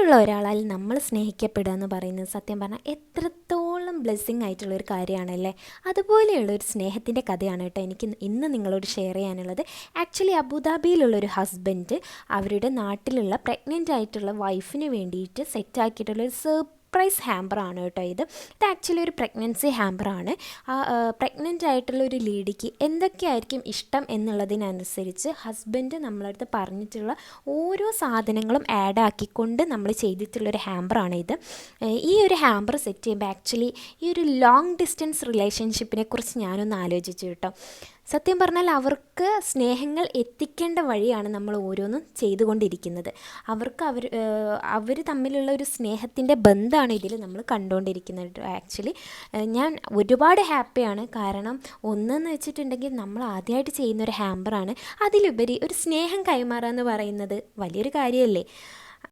ഇഷ്ടമുള്ള ഒരാളാൽ നമ്മൾ സ്നേഹിക്കപ്പെടുക എന്ന് പറയുന്നത് സത്യം പറഞ്ഞാൽ എത്രത്തോളം ബ്ലെസ്സിങ് ആയിട്ടുള്ളൊരു കാര്യമാണല്ലേ. അതുപോലെയുള്ളൊരു സ്നേഹത്തിൻ്റെ കഥയാണ് കേട്ടോ എനിക്ക് ഇന്ന് നിങ്ങളോട് ഷെയർ ചെയ്യാനുള്ളത്. ആക്ച്വലി അബുദാബിയിലുള്ളൊരു ഹസ്ബൻഡ് അവരുടെ നാട്ടിലുള്ള പ്രഗ്നൻ്റ് ആയിട്ടുള്ള വൈഫിന് വേണ്ടിയിട്ട് സെറ്റാക്കിയിട്ടുള്ളൊരു സർപ്രൈസ് ഹാമ്പറാണ് കേട്ടോ ഇത് ആക്ച്വലി ഒരു പ്രഗ്നൻസി ഹാമ്പറാണ്. പ്രഗ്നൻ്റ് ആയിട്ടുള്ള ഒരു ലേഡിക്ക് എന്തൊക്കെയായിരിക്കും ഇഷ്ടം എന്നുള്ളതിനനുസരിച്ച് ഹസ്ബൻഡ് നമ്മളടുത്ത് പറഞ്ഞിട്ടുള്ള ഓരോ സാധനങ്ങളും ആഡ് ആക്കിക്കൊണ്ട് നമ്മൾ ചെയ്തിട്ടുള്ളൊരു ഹാമ്പറാണ് ഇത്. ഈ ഒരു ഹാമ്പർ സെറ്റ് ചെയ്യുമ്പോൾ ആക്ച്വലി ഈ ഒരു ലോങ് ഡിസ്റ്റൻസ് റിലേഷൻഷിപ്പിനെ കുറിച്ച് ഞാനൊന്ന് ആലോചിച്ചു കേട്ടോ. സത്യം പറഞ്ഞാൽ അവർക്ക് സ്നേഹങ്ങൾ എത്തിക്കേണ്ട വഴിയാണ് നമ്മൾ ഓരോന്നും ചെയ്തുകൊണ്ടിരിക്കുന്നത്. അവർക്ക് അവർ തമ്മിലുള്ള ഒരു സ്നേഹത്തിൻ്റെ ബന്ധമാണ് ഇതിൽ നമ്മൾ കണ്ടുകൊണ്ടിരിക്കുന്നത്. ആക്ച്വലി ഞാൻ ഒരുപാട് ഹാപ്പിയാണ്. കാരണം ഒന്നെന്ന് വെച്ചിട്ടുണ്ടെങ്കിൽ നമ്മൾ ആദ്യമായിട്ട് ചെയ്യുന്നൊരു ഹാമ്പറാണ്. അതിലുപരി ഒരു സ്നേഹം കൈമാറുക എന്ന് പറയുന്നത് വലിയൊരു കാര്യമല്ലേ.